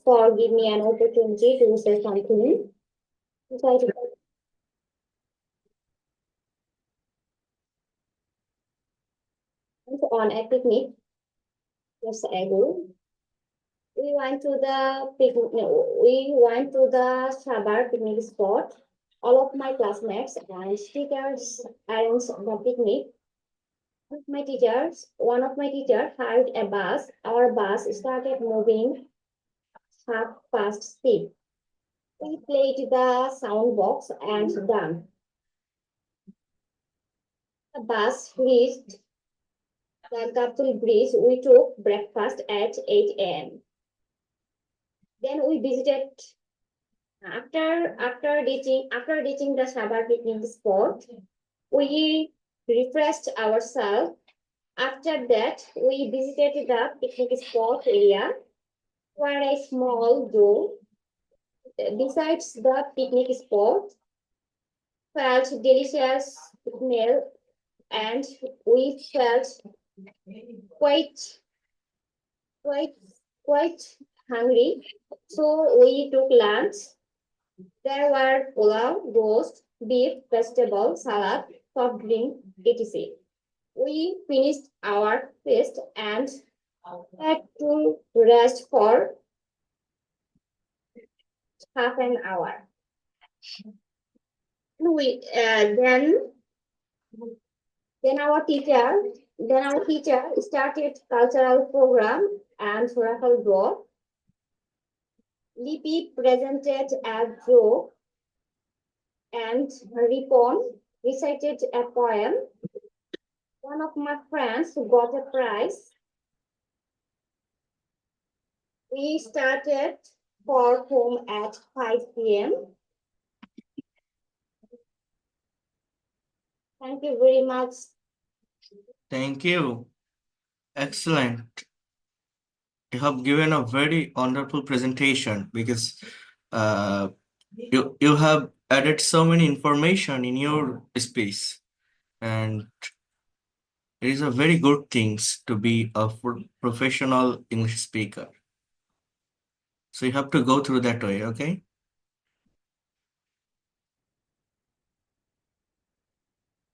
for giving me an opportunity to say something. Try to on a picnic years ago. We went to the picnic. No, we went to the Sabar picnic spot. All of my classmates and teachers arranged the picnic. One of my teachers hired a bus. Our bus started moving half past speed. We played the sound box and done. The bus reached the Gaptul Bridge. We took breakfast at 8 a.m. Then we visited after reaching the Sabar picnic spot. We refreshed ourselves. After that, we visited the picnic spot area where a small door besides the picnic spot felt delicious smell and we felt quite quite quite hungry. So we took lunch. There were pulao, roast, beef, vegetable, salad, soft drink, etc. We finished our feast and had to rest for half an hour. We then our teacher started cultural program and raffle draw. Lipi presented a joke and Ripon recited a poem. One of my friends got a prize. We started for home at 5 p.m. Thank you very much. Thank you. Excellent. You have given a very wonderful presentation because you have added so many information in your space, and it is a very good things to be a professional English speaker. So you have to go through that way, okay?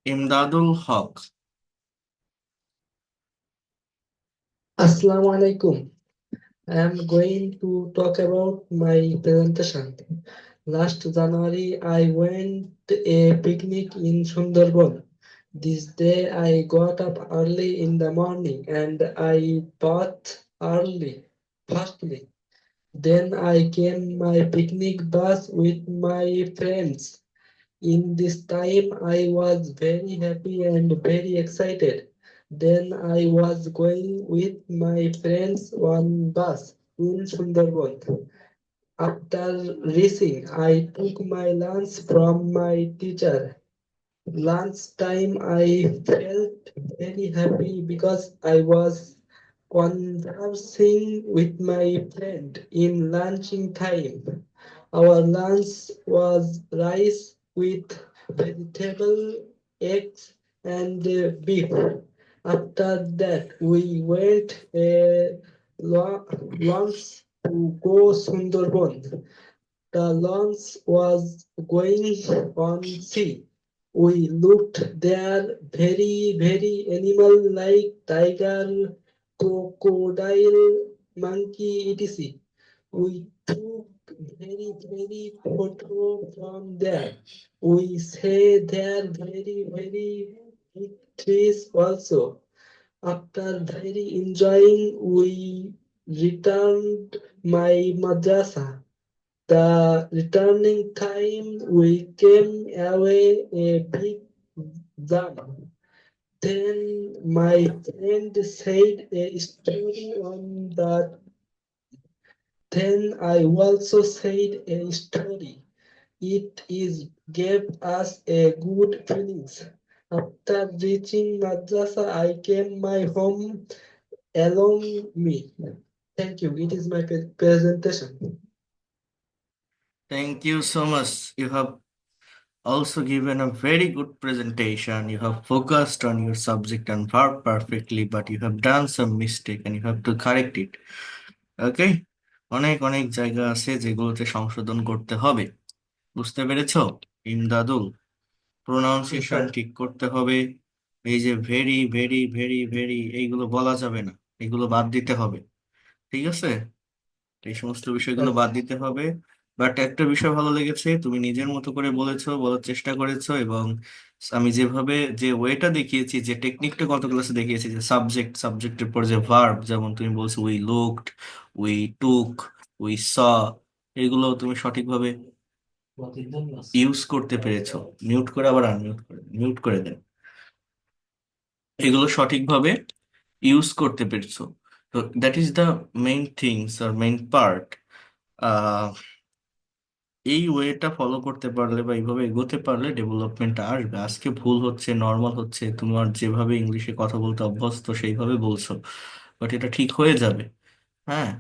Imdadul Haq. Assalamu alaikum. I am going to talk about my presentation. Last January, I went a picnic in Sundarban. This day, I got up early in the morning and I bathed early, firstly. Then I came my picnic bus with my friends. In this time, I was very happy and very excited. Then I was going with my friends on bus in Sundarban. After reaching, I took my lunch from my teacher. Lunch time, I felt very happy because I was conversing with my friend in lunching time. Our lunch was rice with vegetable, eggs, and beef. After that, we went once to go Sundarban. The launch was going on sea. We looked there very animal like tiger, crocodile, monkey, etc. We took very photo from there. We say there very big trees also. After very enjoying, we returned my madrasa. The returning time we came away a big jam. Then my friend said a story on that. Then I also said a story. It is gave us a good feelings. After reaching madrasa, I came my home along me. Thank you. It is my presentation. Thank you so much. You have also given a very good presentation. You have focused on your subject and verb perfectly, but you have done some mistake and you have to correct it. Okay. অনেক অনেক জায়গা আছে যেগুলোতে সংশোধন করতে হবে, বুঝতে পেরেছো ইমদাদুল? প্রোনাউন্সিয়েশন ঠিক করতে হবে। এই যে ভেরি ভেরি ভেরি ভেরি এইগুলো বলা যাবে না, এগুলো বাদ দিতে হবে, ঠিক আছে? এই সমস্ত বিষয়গুলো বাদ দিতে হবে। বাট একটা বিষয় ভালো লেগেছে, তুমি নিজের মতো করে বলেছো, বলার চেষ্টা করেছো, এবং আমি যেভাবে যে ওয়েটা দেখিয়েছি, যে টেকনিকটা গত ক্লাসে দেখিয়েছি, যে সাবজেক্টের পর যে ভার্ব, যেমন তুমি বলছো we looked, we took, we saw, এগুলো তুমি সঠিকভাবে ইউজ করতে পেরেছো। মিউট করে আবার মিউট করে দেন। এগুলো সঠিকভাবে ইউজ করতে পেরেছো। তো that is the main things আর মেইন পার্ট। এই ওয়েটা ফলো করতে পারলে বা এইভাবে এগোতে পারলে ডেভেলপমেন্টটা আসবে। আজকে ভুল হচ্ছে, নর্মাল হচ্ছে, তোমার যেভাবে ইংলিশে কথা বলতে অভ্যস্ত সেইভাবে বলছো, বাট এটা ঠিক হয়ে যাবে। হ্যাঁ,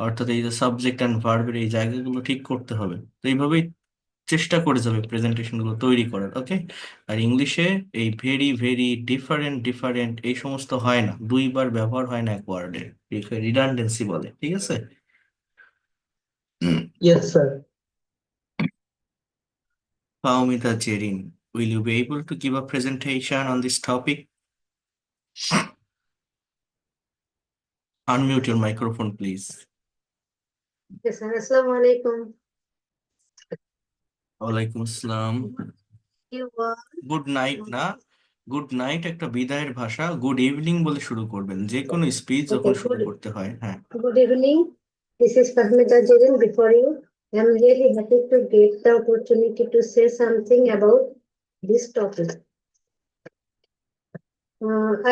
অর্থাৎ এই যে সাবজেক্ট অ্যান্ড ভার্বের এই জায়গাগুলো ঠিক করতে হবে। তো এইভাবেই চেষ্টা করে যাবে প্রেজেন্টেশন গুলো তৈরি করার, ওকে? আর ইংলিশে এই ভেরি ভেরি ডিফারেন্ট ডিফারেন্ট এই সমস্ত হয় না, দুইবার ব্যবহার হয় না এক ওয়ার্ডে, রিডান্ডেন্সি বলে, ঠিক আছে? Yes, sir. Paumita Jerin, will you be able to give a presentation on this topic? Unmute your microphone, please. Yes, sir. Assalamu alaikum. ওয়ালাইকুম আসসালাম। You all. গুড নাইট না, গুড নাইট একটা বিদায়ের ভাষা, গুড ইভিনিং বলে শুরু করবেন যে কোনো স্পিচ যখন Okay, শুরু good, করতে হয়। হ্যাঁ, good evening. This is Fahmida Jerin before you. I am really happy to get the opportunity to say something about this topic.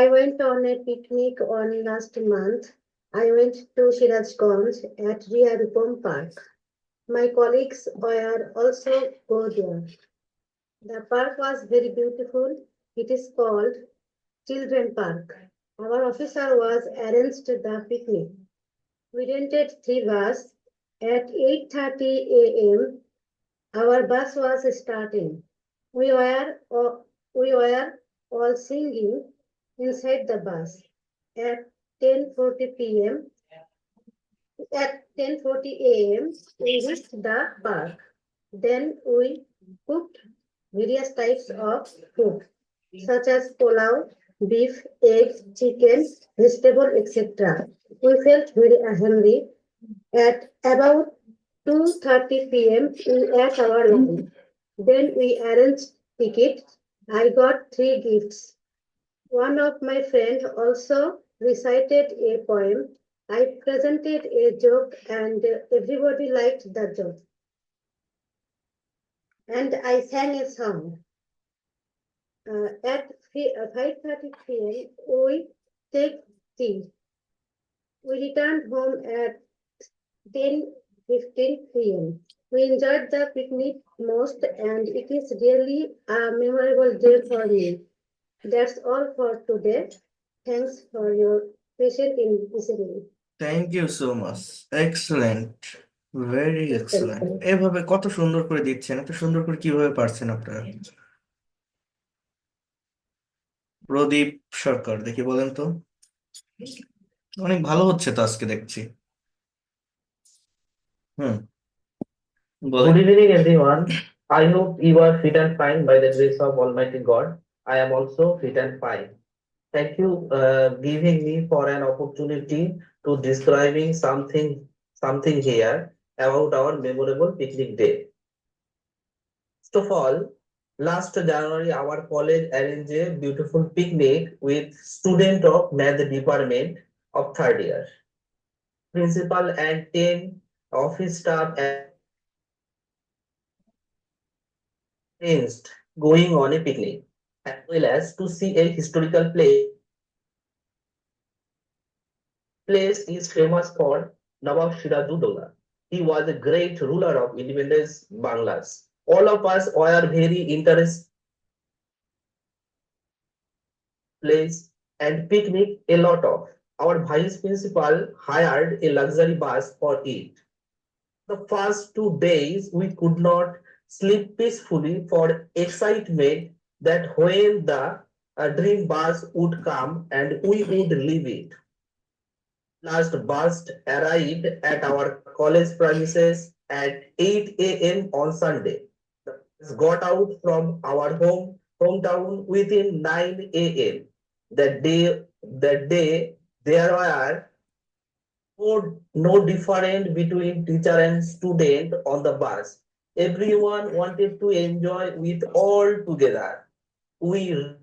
I went on a picnic on last month. I went to Sirajganj at Ria Rupam Park. My colleagues were also go there. The park was very beautiful. It is called Children Park. Our officer was arranged the picnic. We rented 3 buses. At 8:30 a.m., our bus was starting. We were all singing inside the bus. At 10:40 p.m., at 10:40 a.m., we reached the park. Then we cooked various types of food, such as pulao, beef, eggs, chicken, vegetable, etc. We felt very hungry. At about 2:30 p.m., we ate our lunch. Then we arranged tickets. I got 3 gifts. One of my friends also recited a poem. I presented a joke and everybody liked the joke. And I sang a song. At 5:30 p.m., we take tea. We returned home at 10:15 p.m. We enjoyed the picnic most and it is really a memorable day for me. That's all for today. Thanks for your patience in listening. Thank you so much, excellent, very excellent. এভাবে কত সুন্দর করে দিচ্ছেন, এত সুন্দর করে কিভাবে পারছেন আপনারা? প্রদীপ সরকার, দেখি বলেন তো। অনেক ভালো হচ্ছে তো আজকে দেখছি। হুম, বলেন। Good evening, everyone. I hope you are fit and fine by the grace of Almighty God. I am also fit and fine. Thank you giving me for an opportunity to describing something here about our memorable picnic day. First of all, last January our college arranged a beautiful picnic with student of math department of third year. Principal and 10 office staff arranged going on a picnic, as well as to see a historical place is famous for Nawab Sirajuddaulah. He was a great ruler of independence Bangladesh. All of us were very interested place and picnic a lot of. Our vice principal hired a luxury bus for it. The first 2 days we could not sleep peacefully for excitement that when the dream bus would come and we would leave it. Last bus arrived at our college premises at 8 a.m. on Sunday. The bus got out from our hometown within 9 a.m. That day there were no difference between teacher and student on the bus. Everyone wanted to enjoy with all together. We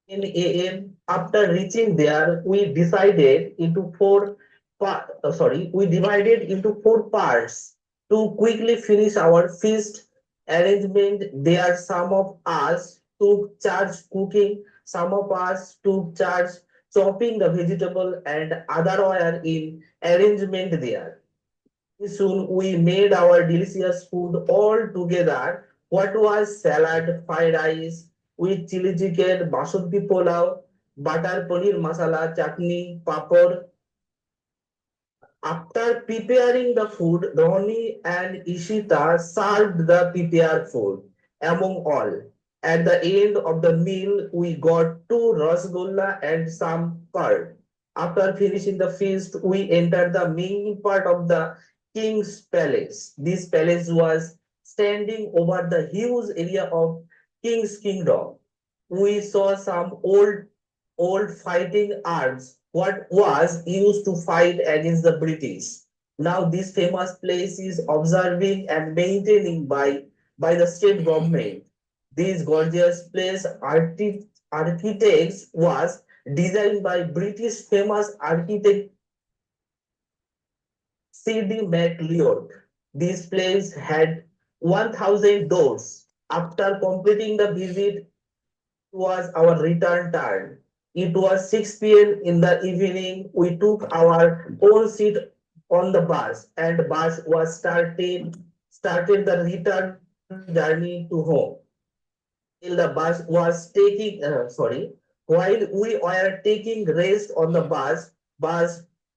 10 a.m. After reaching there, we divided into four parts to quickly finish our feast arrangement. There, some of us took charge cooking, some of us took charge chopping the vegetable, and other were in arrangement there. Soon we made our delicious food all together. What was salad, fried rice with chili chicken, basmati pulao, butter paneer masala, chutney, papad. After preparing the food, Ronnie and Ishita served the prepared food among all. At the end of the meal, we got two rasgulla and some curd. After finishing the feast, we entered the main part of the king's palace. This palace was standing over the huge area of king's kingdom. We saw some old fighting arms, what was used to fight against the British. Now this famous place is observing and maintaining by the state government. This gorgeous place architects was designed by British famous architect C.D. MacLeod. This place had 1,000 doors. After completing the visit, was our return time. It was 6 p.m. in the evening. We took our own seat on the bus, and bus was started the return journey to home. Till the bus was while we were taking rest on the bus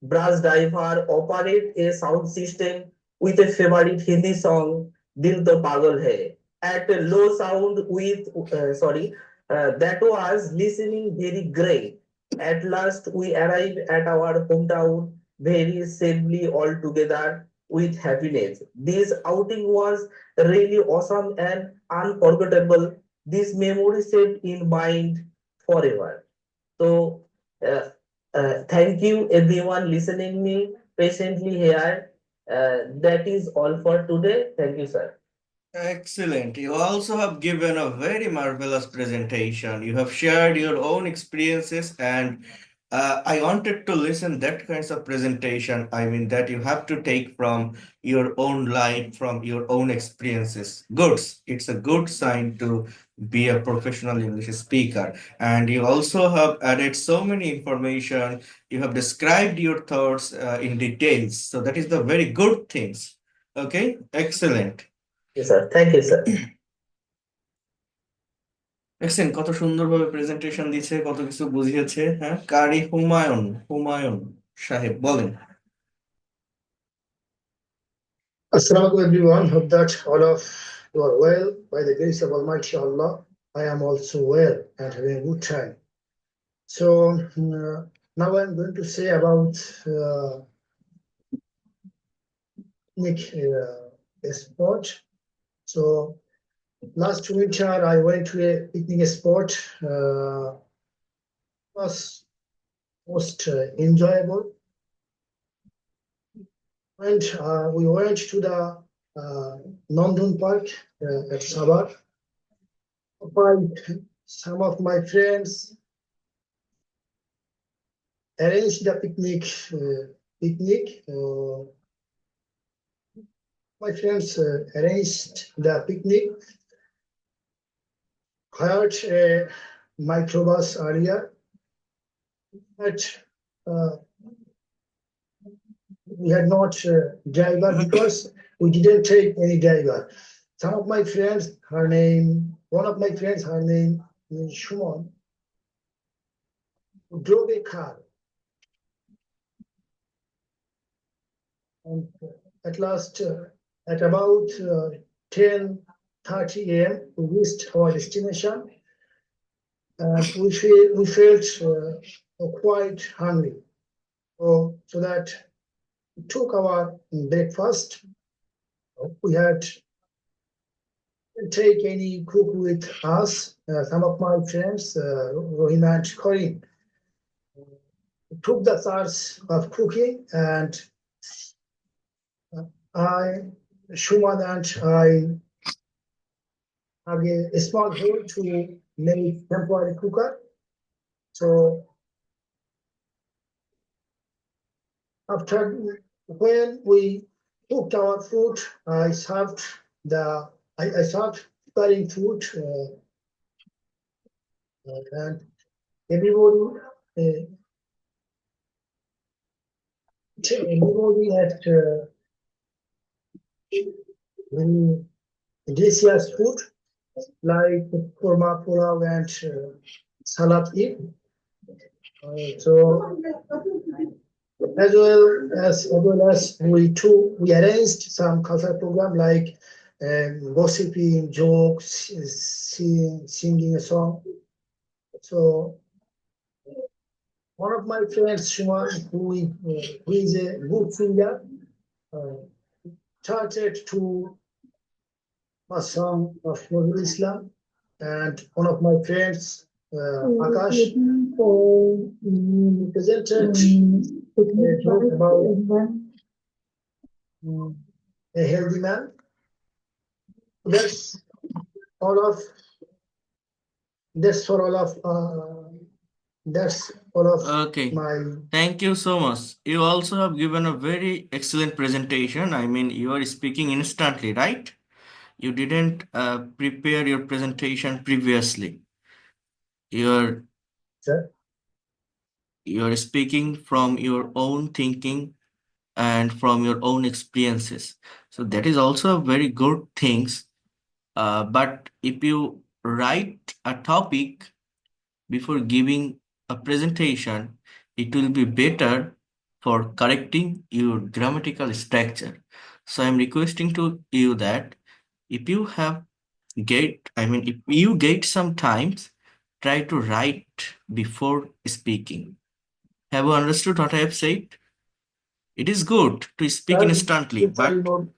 driver operate a sound system with a favorite Hindi song, Dil To Pagal Hai, at a low sound that was listening very great. At last, we arrived at our hometown very safely all together with happiness. This outing was really awesome and unforgettable. This memory stayed in mind forever. So, thank you everyone listening me patiently here. That is all for today. Thank you, sir. Excellent. You also have given a very marvelous presentation. You have shared your own experiences, and I wanted to listen that kinds of presentation. I mean, that you have to take from your own life, from your own experiences. Good. It's a good sign to be a professional English speaker. And you also have added so many information. You have described your thoughts in details. So that is the very good things. Okay, excellent. Yes, sir. Thank you, sir. দেখছেন কত সুন্দরভাবে presentation দিয়েছে, কত কিছু বুঝিয়েছে। হ্যাঁ, কারি হুমায়ুন সাহেব বলেন। Assalamu alaikum everyone. Hope that all of you are well. By the grace of Almighty Allah, I am also well and having a good time. So now I'm going to say about picnic spot. So last winter I went to a picnic spot. Was most enjoyable. And we went to the Nandun Park at Sabar. Some of my friends arranged the picnic. My friends arranged the picnic, hired a microbus earlier, but we had not driver because we didn't take any driver. Some of my friends, one of my friends, her name is Shumon, drove a car. And at last, at about 10:30 a.m., we reached our destination. And we felt quite hungry. So that we took our breakfast. We had take any cook with us. Some of my friends, Rohim and Corinne, took the charge of cooking, and I, Shuman and I have a small hole to make temporary cooker. So after when we cooked our food, I served I served preparing food, and everybody everybody had very delicious food like korma, pulao, and salad. So as well as we arranged some cultural program like gossiping, jokes, singing a song. So one of my friends, Shuman, who is a good singer, uh, started to a song of Nurul Islam, and one of my friends, Akash, presented a joke about a healthy man. That's all of that's for all of that's all of Okay. my Thank you so much. You also have given a very excellent presentation. I mean, you are speaking instantly, right? You didn't prepare your presentation previously. You're sir. you're speaking from your own thinking and from your own experiences. So that is also a very good things. But if you write a topic before giving a presentation, it will be better for correcting your grammatical structure. So I'm requesting to you that if you have if you get some times, try to write before speaking. Have you understood what I have said? It is good to speak Sir, instantly, if I know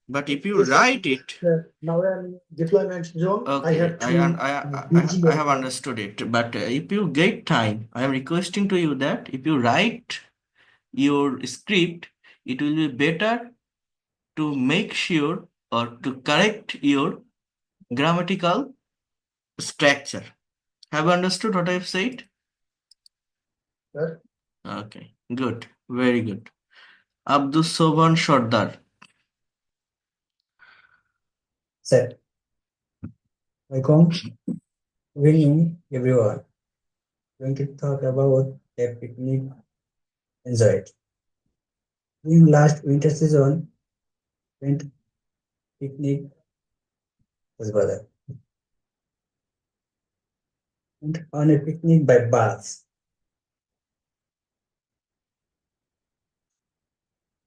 but if you this write it, now I'm deployment zone, I okay, have to busy I have understood it. But if you get time, I am requesting to you that if you write your script, it will be better to make sure or to correct your grammatical structure. Have you understood what I have said? sir. Okay, good, very good. Abdul Soban Sardar. Sir, welcome. Good evening, everyone. Going to talk about a picnic enjoyed. In last winter season, went picnic with brother. Went on a picnic by bus.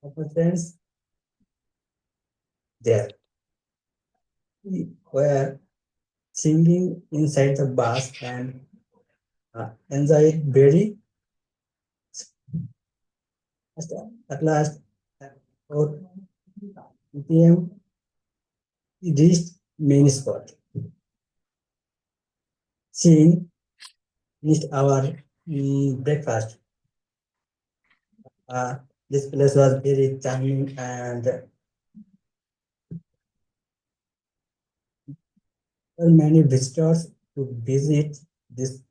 Our friends there. We were singing inside the bus and enjoyed very. At last, at 4 p.m., we reached main spot. Seeing missed our breakfast. This place was very charming and there were many visitors to visit this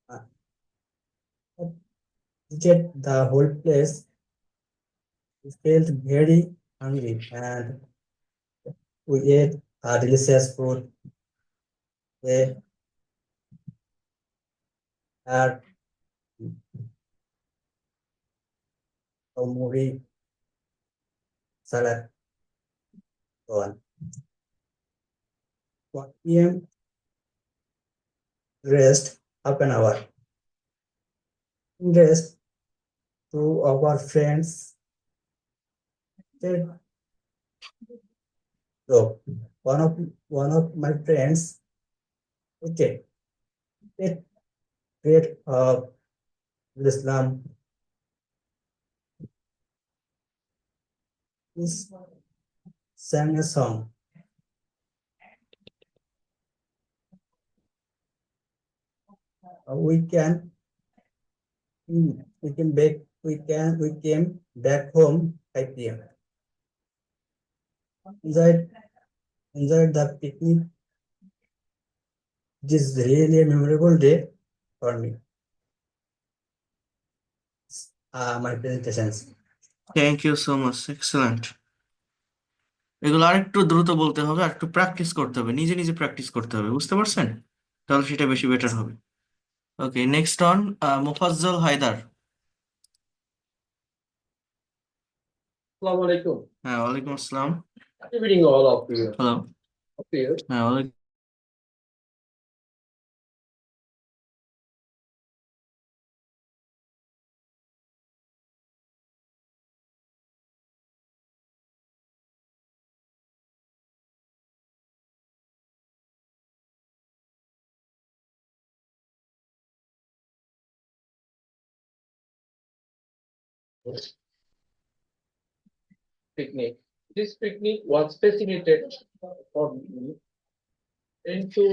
uh, visit the whole place. We felt very hungry and we ate a delicious food. We had a movie salad on 1 p.m. rest half an hour. Rest two of our friends said, so one of my friends okay it Prophet of Islam is sang a song. We can we came back home 5 p.m. Enjoyed enjoyed the picnic. This is really a memorable day for me. My presentations. Thank you so much, excellent. এগুলো আরেকটু দ্রুত বলতে হবে, আর একটু practice করতে হবে, নিজে নিজে প্র্যাকটিস করতে হবে, বুঝতে পারছেন? তাহলে সেটা বেশি বেটার হবে। Okay, next on Mofazzal Haider. Assalamu alaikum. হ্যাঁ, ওয়ালাইকুম আসসালাম। Good evening, all of you. Hello. Of you. হ্যাঁ, ওয়ালাইকুম। Picnic. This picnic was facilitated for me into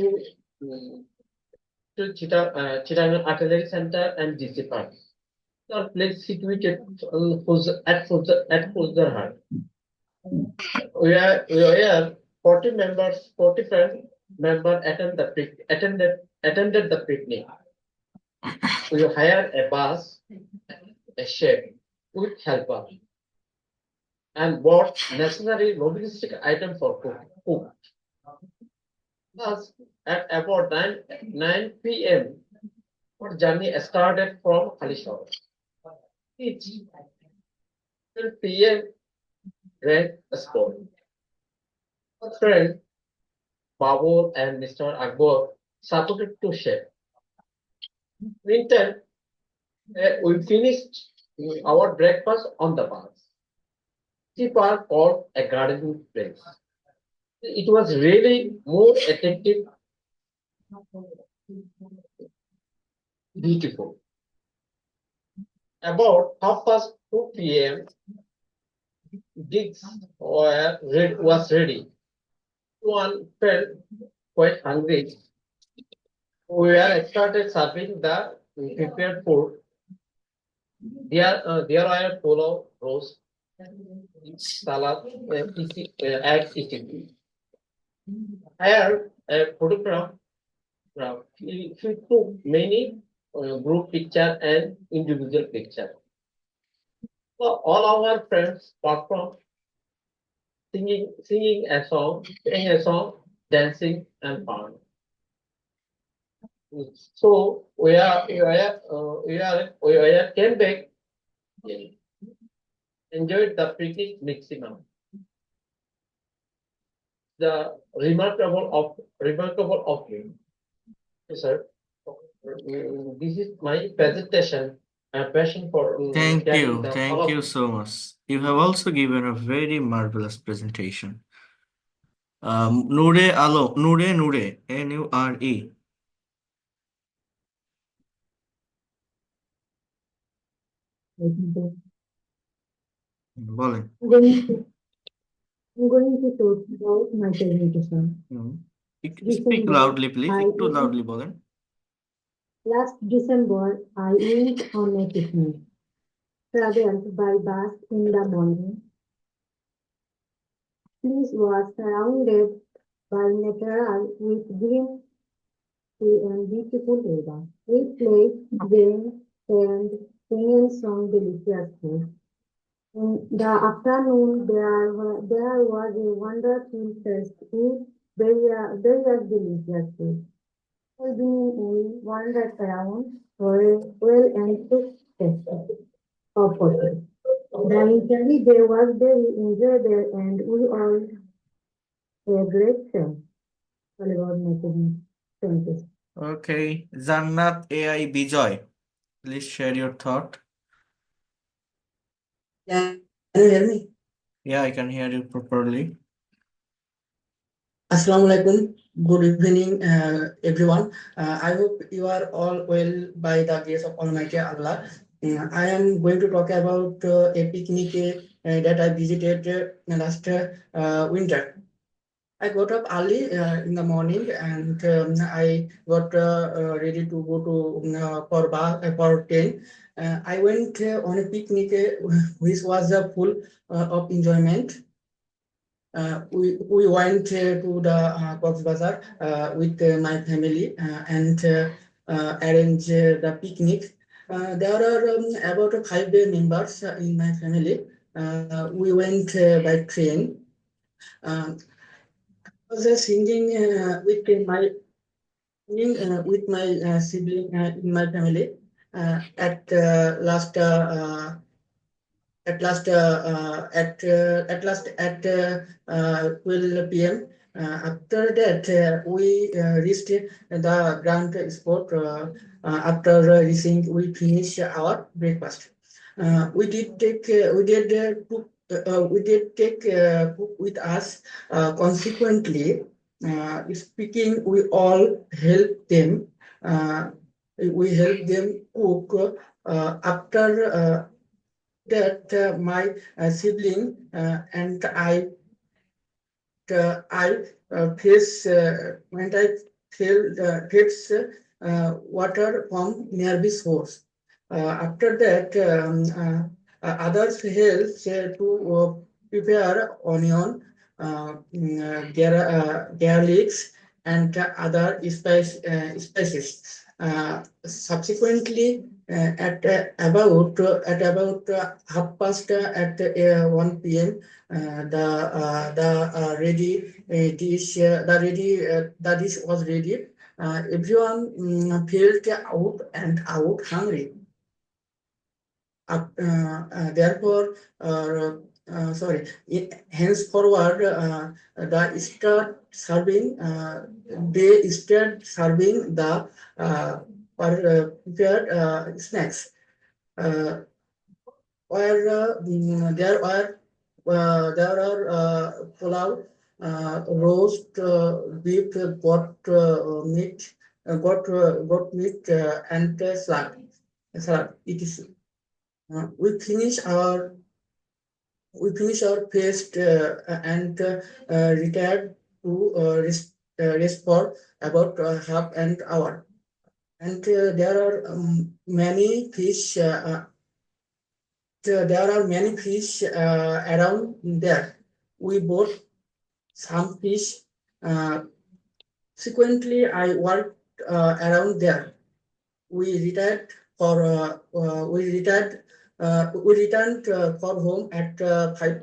to Chittagong Artillery Center and DC Park. Our place situated at Fuzarhat. We are 40 members, 45 members attended the picnic. We hired a bus, a chef with helper, and bought necessary logistic items for cook. Thus, at about 9 p.m., our journey started from Halishaw. Each 12 p.m. drank a sport. Our friend Babur and Mr. Akbar supported to share. Meantime, we finished our breakfast on the bus. The park called a gardening place. It was really more attractive, beautiful. About 2:30 p.m., gigs was ready. One felt quite hungry. We were started serving the prepared food. There were pulao, roast, salad, eggs, etc. Here, a photograph. He took many group picture and individual picture. So all our friends performed singing a song, dancing and fun. So we came back, enjoyed the picnic maximum. The remarkable of me. Sir, this is my presentation. My passion for Thank carrying you. the Thank all you of so much. You have also given a very marvelous presentation. Nure, N-U-R-E. বলেন। I'm going to talk about my presentation. Speak loudly, please. একটু loudly বলেন। Last December, I went on a picnic. Traveled by bus in the morning. Place was surrounded by natural with green tree and beautiful weather. We played games and sang song delicious food. In the afternoon, there was a wonderful feast with various delicious food. Evening, we wandered around for a well and took photos. The initially there was very enjoyable and we all had a great time. All about my picnic. Thank you. Okay, Zannat AI Bijoy, please share your thought. Can you hear me? Yeah, I can hear you properly. Assalamu alaikum. Good evening, everyone. I hope you are all well by the grace of Almighty Allah. I am going to talk about a picnic that I visited last winter. I got up early in the morning and I got ready to go to for 10. I went on a picnic which was full of enjoyment. We went to the Cox's Bazar with my family and arranged the picnic. There are about 5 members in my family. We went by train. I was singing with my sibling in my family at last. At 12 p.m. After that, we reached the grand spot. After reaching, we finished our breakfast. We did take cook with us. Consequently, speaking, we all help them. We help them cook. After that my sibling and I face when I gets water from nearby source. After that, others help to prepare onion, garlics, and other spices. Subsequently, at about 1 p.m. The ready the dish was ready. Everyone felt out hungry. Therefore, henceforward, they start serving the prepared snacks. There are pulao, roast beef, goat meat, and salad. Etc. We finish our feast and retired to rest for about half an hour. And there are many fish. There are many fish around there. We bought some fish. Subsequently, I worked around there. We retired for we returned for home at 5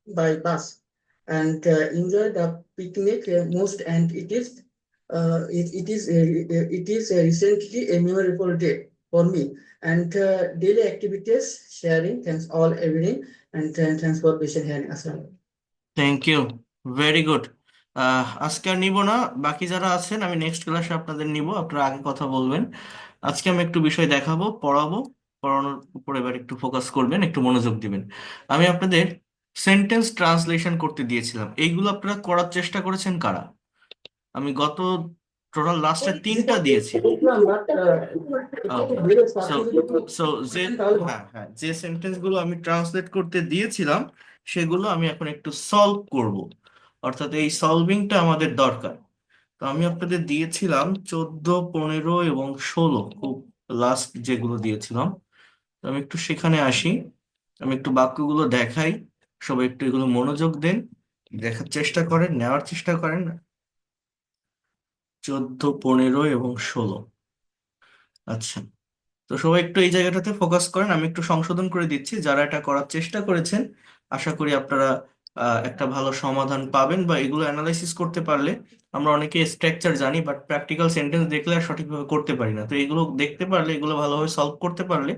by bus and enjoyed the picnic most. And it is recently a memorable day for me. And daily activities sharing. Thanks all everything and thanks for patient hearing. Assalamu thank you, very good. আজকে আর নিব না, বাকি যারা আছেন আমি next ক্লাসে আপনাদের নিব, আপনারা আগে কথা বলবেন। আজকে আমি একটু বিষয় দেখাবো, পড়াবো, পড়ানোর উপর এবার একটু ফোকাস করবেন, একটু মনোযোগ দিবেন। আমি আপনাদের সেন্টেন্স ট্রান্সলেশন করতে দিয়েছিলাম, এইগুলো আপনারা করার চেষ্টা করেছেন কারা? আমি গত টোটাল লাস্টে 3টা দিয়েছি। যে সেন্টেন্স গুলো আমি ট্রান্সলেট করতে দিয়েছিলাম সেগুলো আমি এখন একটু সলভ করব, অর্থাৎ এই সলভিংটা আমাদের দরকার। তো আমি আপনাদের দিয়েছিলাম 14, 15 এবং 16, খুব লাস্ট যেগুলো দিয়েছিলাম। তো আমি একটু সেখানে আসি, আমি একটু বাক্যগুলো দেখাই, সবাই একটু এগুলো মনোযোগ দেন, দেখার চেষ্টা করেন, নেওয়ার চেষ্টা করেন। 14, 15 এবং 16। আচ্ছা, তো সবাই একটু এই জায়গাটাতে ফোকাস করেন, আমি একটু সংশোধন করে দিচ্ছি। যারা এটা করার চেষ্টা করেছেন আশা করি আপনারা একটা ভালো সমাধান পাবেন, বা এগুলো অ্যানালাইসিস করতে পারলে। আমরা অনেকে স্ট্রাকচার জানি বাট প্র্যাকটিক্যাল সেন্টেন্স দেখলে আর সঠিকভাবে করতে পারি না। তো এগুলো দেখতে পারলে, এগুলো ভালোভাবে সলভ করতে পারলে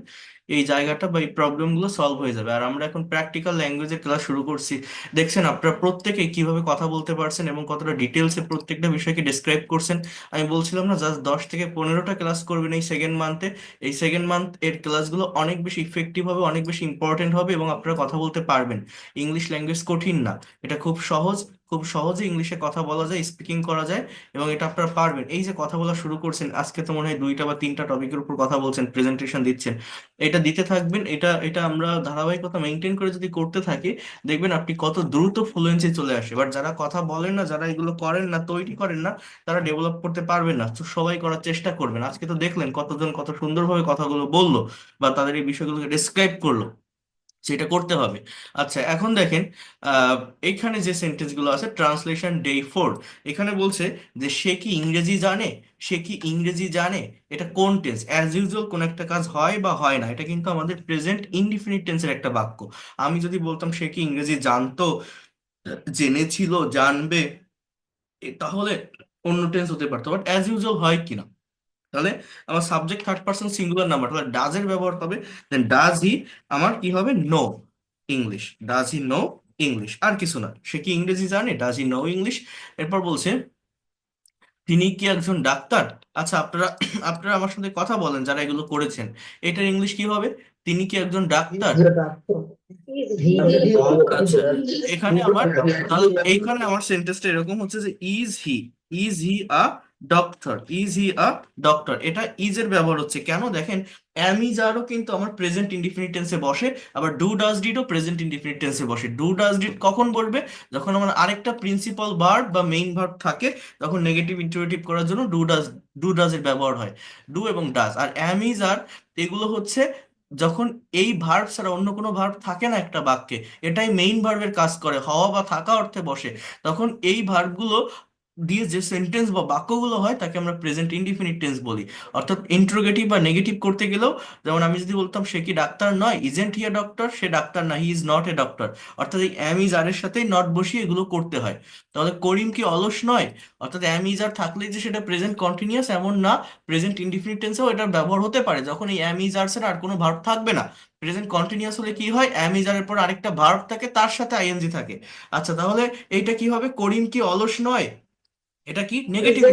এই জায়গাটা বা এই প্রবলেমগুলো সলভ হয়ে যাবে। আর আমরা এখন প্র্যাকটিক্যাল ল্যাঙ্গুয়েজের ক্লাস শুরু করছি। দেখছেন আপনারা প্রত্যেকে কিভাবে কথা বলতে পারছেন এবং কতটা ডিটেলসে প্রত্যেকটা বিষয়কে ডিসক্রাইব করছেন। আমি বলছিলাম না, জাস্ট 10 থেকে 15টা ক্লাস করবেন এই সেকেন্ড মান্থে। এই সেকেন্ড মান্থ এর ক্লাসগুলো অনেক বেশি ইফেক্টিভ হবে, অনেক বেশি ইম্পর্টেন্ট হবে এবং আপনারা কথা বলতে পারবেন। ইংলিশ ল্যাঙ্গুয়েজ কঠিন না, এটা খুব সহজ, খুব সহজে ইংলিশে কথা বলা যায়, স্পিকিং করা যায়, এবং এটা আপনারা পারবেন। এই যে কথা বলা শুরু করছেন, আজকে তো মনে হয় 2টা বা 3টা টপিকের উপর কথা বলছেন, প্রেজেন্টেশন দিচ্ছেন, এটা দিতে থাকবেন। এটা আমরা ধারাবাহিকতা মেনটেন করে যদি করতে থাকি, দেখবেন আপনি কত দ্রুত ফ্লুয়েন্সি চলে আসে। বাট যারা কথা বলেন না, যারা এগুলো করেন না, তৈরি করেন না, তারা ডেভেলপ করতে পারবেন না। তো সবাই করার চেষ্টা করবেন। আজকে তো দেখলেন কতজন কত সুন্দরভাবে কথাগুলো বললো বা তাদের এই বিষয়গুলোকে ডিসক্রাইব করলো, সেটা করতে হবে। আচ্ছা, এখন দেখেন আহ এইখানে যে সেন্টেন্স গুলো আছে, ট্রান্সলেশন ডে 4, এখানে বলছে যে সে কি ইংরেজি জানে, সে কি ইংরেজি জানে। এটা কোন টেন্স? অ্যাজ ইউজুয়াল কোন একটা কাজ হয় বা হয় না, এটা কিন্তু আমাদের প্রেজেন্ট ইনডিফিনিট টেন্সের একটা বাক্য। আমি যদি বলতাম সে কি ইংরেজি জানতো, জেনেছিল, জানবে, তাহলে অন্য টেন্স হতে পারতো। বাট অ্যাজ ইউজুয়াল হয় কিনা, তাহলে আমার subject third person singular number, তাহলে ডাজ এর ব্যবহার হবে। দেন ডাজ হি আমার কি হবে? Know English. Does he know English, আর কিছু না। সে কি ইংরেজি জানে? Does he know English. এরপর বলছে তিনি কি একজন ডাক্তার। আচ্ছা, আপনারা আপনারা আমার সাথে কথা বলেন যারা এগুলো করেছেন, এটার ইংলিশ কি হবে? তিনি কি একজন ডাক্তার? আচ্ছা, এখানে আমার তাহলে এইখানে আমার সেন্টেন্সটা এরকম হচ্ছে যে is he a doctor, is he a doctor. এটা ইজ এর ব্যবহার হচ্ছে কেন দেখেন, অ্যাম ইজ আরও কিন্তু আমার প্রেজেন্ট ইনডিফিনিট টেন্সে বসে, আবার ডু ডাজ ডিডও প্রেজেন্ট ইনডিফিনিট টেন্সে বসে। ডু ডাজ ডিড কখন বলবে? যখন আমার আরেকটা প্রিন্সিপাল ভার্ব বা মেইন ভার্ব থাকে, তখন নেগেটিভ ইন্টারোগেটিভ করার জন্য ডু ডাজ এর ব্যবহার হয়। ডু এবং ডাজ আর অ্যাম ইজ আর, এগুলো হচ্ছে যখন এই ভার্ব ছাড়া অন্য কোনো ভার্ব থাকে না একটা বাক্যে, এটাই মেইন ভার্বের কাজ করে, হওয়া বা থাকা অর্থে বসে, তখন এই ভার্বগুলো দিয়ে যে সেন্টেন্স বা বাক্যগুলো হয় তাকে আমরা প্রেজেন্ট ইনডিফিনিট টেন্স বলি। অর্থাৎ ইন্টারোগেটিভ বা নেগেটিভ করতে গেলেও, যেমন আমি যদি বলতাম সে কি ডাক্তার নয়, ইজেন্ট হি আ ডক্টর, সে ডাক্তার না, he is not a doctor, অর্থাৎ এই অ্যাম ইজ আর এর সাথেই নট বসিয়ে এগুলো করতে হয়। তাহলে করিম কি অলস নয়, অর্থাৎ অ্যাম ইজ আর থাকলেই যে সেটা প্রেজেন্ট কন্টিনিউয়াস এমন না, প্রেজেন্ট ইনডিফিনিট টেন্সেও এটার ব্যবহার হতে পারে যখন এই অ্যাম ইজ আর এর আর কোনো ভার্ব থাকবে না। প্রেজেন্ট কন্টিনিউয়াস হলে কি হয়, অ্যাম ইজ আর এর পর আরেকটা ভার্ব থাকে, তার সাথে আইএনজি থাকে। আচ্ছা, তাহলে এইটা কি হবে? করিম কি অলস নয়, এটা কি negative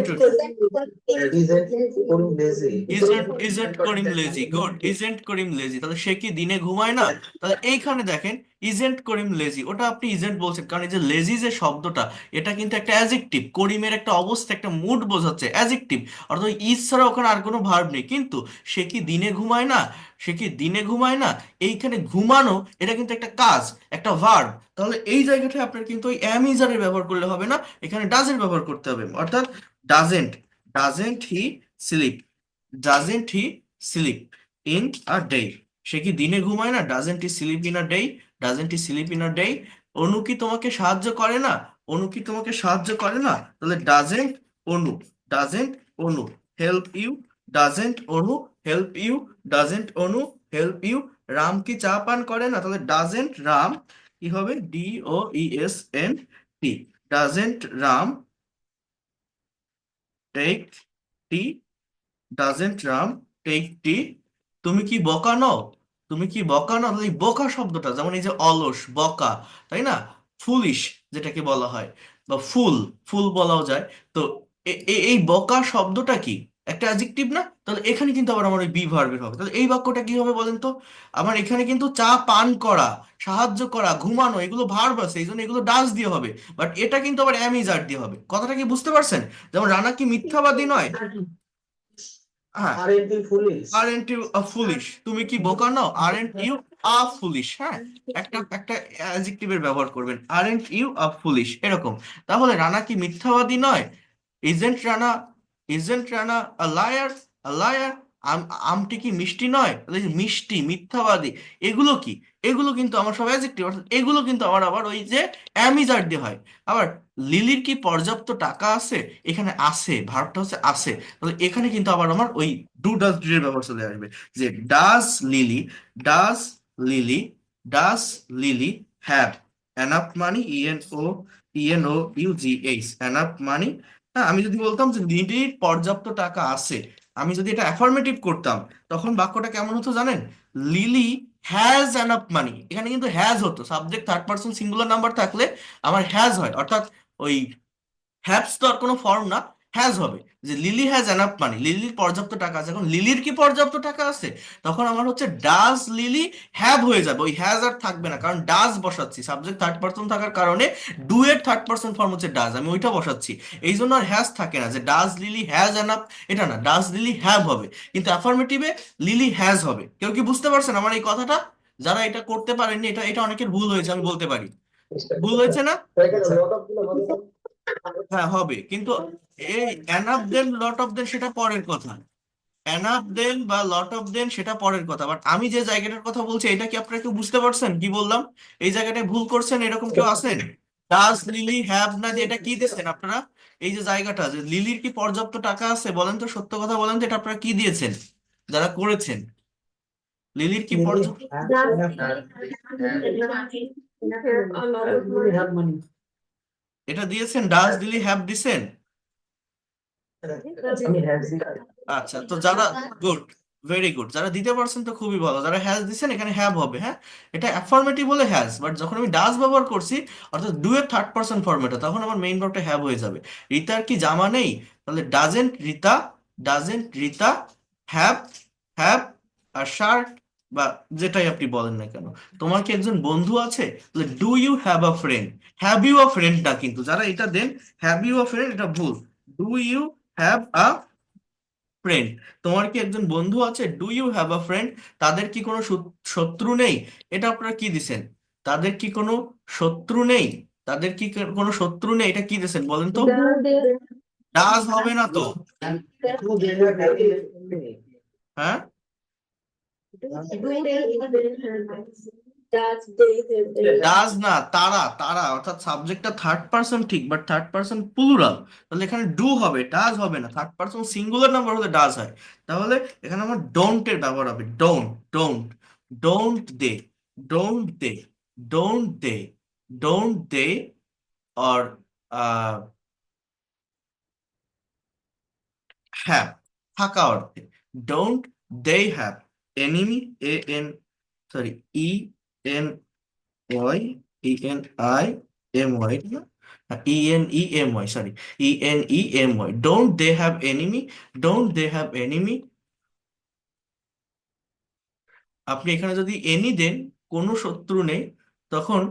isn't Karim lazy. Good, isn't Karim lazy, তাহলে সে কি দিনে ঘুমায় না। তাহলে এইখানে দেখেন ইজেন্ট করিম লেজি, ওটা আপনি ইজেন্ট বলছেন কারণ এই যে লেজি যে শব্দটা, এটা কিন্তু একটা অ্যাজেক্টিভ, করিমের একটা অবস্থা, একটা মুড বোঝাচ্ছে, অ্যাজেক্টিভ। অর্থাৎ ইজ ছাড়া ওখানে আর কোনো ভার্ব নেই। কিন্তু সে কি দিনে ঘুমায় না, সে কি দিনে ঘুমায় না, এইখানে ঘুমানো এটা কিন্তু একটা কাজ, একটা ভার্ব। তাহলে এই জায়গাটায় আপনার কিন্তু ওই অ্যাম ইজ আর এর ব্যবহার করলে হবে না, এখানে ডাজের ব্যবহার করতে হবে। অর্থাৎ doesn't doesn't he sleep, doesn't he sleep in a day, সে কি দিনে ঘুমায় না, doesn't he sleep in a day, doesn't he sleep in a day. Anu কি তোমাকে সাহায্য করে না, অনু কি তোমাকে সাহায্য করে না, তাহলে doesn't Anu, doesn't Anu help you, doesn't Anu help you, doesn't Anu help you. Ram কি চা পান করে না, তাহলে ডাজেন্ট রাম কি হবে? DOESNT, doesn't Ram take tea, doesn't Ram take tea. তুমি কি বোকা নও, তুমি কি বোকা নও, তাহলে এই বোকা শব্দটা, যেমন এই যে অলস, বোকা, তাই না, ফুলিশ যেটাকে বলা হয়, বা ফুল, ফুল বলাও যায়। তো এই বোকা শব্দটা কি একটা অ্যাডজেক্টিভ না? তাহলে এখানে কিন্তু আবার আমার ওই বি ভার্বের হবে। তাহলে এই বাক্যটা কি হবে বলেন তো? আমার এখানে কিন্তু চা পান করা, সাহায্য করা, ঘুমানো, এগুলো ভার্ব আছে, এই জন্য এগুলো ডাজ দিয়ে হবে। বাট এটা কিন্তু আবার অ্যামিজার দিয়ে হবে। কথাটা কি বুঝতে পারছেন? যেমন রানা কি মিথ্যাবাদী নয়, হ্যাঁ, আরেন্ট ইউ আ ফুলিশ, তুমি কি বোকা নও, আরেন্ট ইউ আ ফুলিশ। হ্যাঁ, একটা অ্যাডজেক্টিভের ব্যবহার করবেন, আরেন্ট ইউ আ ফুলিশ, এরকম। তাহলে রানা কি মিথ্যাবাদী নয়, isn't Rana, isn't Rana a liar, a liar. আমটি কি মিষ্টি নয়, তাহলে এই যে মিষ্টি, মিথ্যাবাদী, এগুলো কি, এগুলো কিন্তু আমার সব অ্যাডজেক্টিভ, অর্থাৎ এগুলো কিন্তু আমার আবার ওই যে অ্যামিজার দিয়ে হয়। আবার লিলির কি পর্যাপ্ত টাকা আছে, এখানে আছে, ভার্বটা হচ্ছে আছে, তাহলে এখানে কিন্তু আবার আমার ওই ডু ডাজ ডিড এর ব্যবহার চলে আসবে। যে does lily, does lily, does lily have enough money, ENOUGH, enough money. হ্যাঁ, আমি যদি বলতাম যে লিলির পর্যাপ্ত টাকা আছে, আমি যদি এটা অ্যাফার্মেটিভ করতাম, তখন বাক্যটা কেমন হতো জানেন? লিলি হ্যাজ এনাফ মানি, এখানে কিন্তু হ্যাজ হতো, subject third person singular number থাকলে আমার হ্যাজ হয়। অর্থাৎ ওই হ্যাভস তো আর কোনো ফর্ম না, হ্যাজ হবে, যে লিলি হ্যাজ এনাফ মানি, লিলির পর্যাপ্ত টাকা আছে। এখন লিলির কি পর্যাপ্ত টাকা আছে? তখন আমার হচ্ছে ডাজ লিলি হ্যাভ হয়ে যাবে, ওই হ্যাজ আর থাকবে না, কারণ ডাজ বসাচ্ছি, সাবজেক্ট থার্ড পারসন থাকার কারণে ডু এর থার্ড পারসন ফর্ম হচ্ছে ডাজ, আমি ওইটা বসাচ্ছি, এই জন্য আর হ্যাজ থাকে না, যে ডাজ লিলি হ্যাজ এনাফ, এটা না, ডাজ লিলি হ্যাভ হবে। কিন্তু অ্যাফার্মেটিভে লিলি হ্যাজ হবে। কেউ কি বুঝতে পারছেন আমার এই কথাটা? যারা এটা করতে পারেননি, এটা এটা অনেকের ভুল হয়েছে, আমি বলতে পারি, ভুল হয়েছে না? হ্যাঁ হবে, কিন্তু এই enough then lot of then সেটা পরের কথা, এনাফ দেন বা লট অফ দেন সেটা পরের কথা, বাট আমি যে জায়গাটার কথা বলছি এটা কি আপনারা কেউ বুঝতে পারছেন কি বললাম? এই জায়গাটায় ভুল করছেন এরকম কেউ আছেন? ডাজ লিলি হ্যাভ না, যে এটা কি দিচ্ছেন আপনারা? এই যে জায়গাটা, যে লিলির কি পর্যাপ্ত টাকা আছে, বলেন তো, সত্য কথা বলেন তো, এটা আপনারা কি দিয়েছেন যারা করেছেন? লিলির কি Lily পর্যাপ্ত, have money. এটা দিয়েছেন? ডাজ লিলি হ্যাভ দিছেন? আচ্ছা, তো যারা গুড, ভেরি গুড, যারা দিতে পারছেন তো খুবই ভালো, যারা হ্যাজ দিচ্ছেন এখানে হ্যাভ হবে, হ্যাঁ, এটা অ্যাফার্মেটিভ বলে হ্যাজ, বাট যখন আমি ডাজ ব্যবহার করছি, অর্থাৎ ডু এর থার্ড পারসন ফর্মেটে, তখন আমার মেইন ভার্বটা হ্যাভ হয়ে যাবে। রিতার কি জামা নেই? তাহলে ডাজেন্ট রিতা হ্যাভ হ্যাভ আর শার্ট, বা যেটাই আপনি বলেন না কেন। তোমার কি একজন বন্ধু আছে? তাহলে do you have a friend, have you a friend না, কিন্তু যারা এটা then have you a friend, এটা ভুল। Do you have a friend, তোমার কি একজন বন্ধু আছে? Do you have a friend. তাদের কি কোনো শত্রু নেই? এটা আপনারা কি দিছেন? তাদের কি কোনো শত্রু নেই, তাদের কি কোনো শত্রু নেই, এটা কি দিছেন বলেন তো? ডাজ হবে না তো, হ্যাঁ, ডাজ না, তারা, তারা অর্থাৎ সাবজেক্টটা থার্ড পারসন ঠিক, বাট থার্ড পারসন প্লুরাল, তাহলে এখানে ডু হবে, ডাজ হবে না। থার্ড পারসন সিঙ্গুলার নাম্বার হলে ডাজ হয়। তাহলে এখানে আমার ডোন্টের ব্যবহার হবে, don't, don't, don't they, don't they, don't they, don't they, or have, থাকা অর্থে, don't they have enemy, A N, sorry, E N Y, E N I M Y, না, E N E M Y, sorry, E N E M Y, don't they have enemy, don't they have enemy. আপনি এখানে যদি any then, কোনো শত্রু নেই, তখন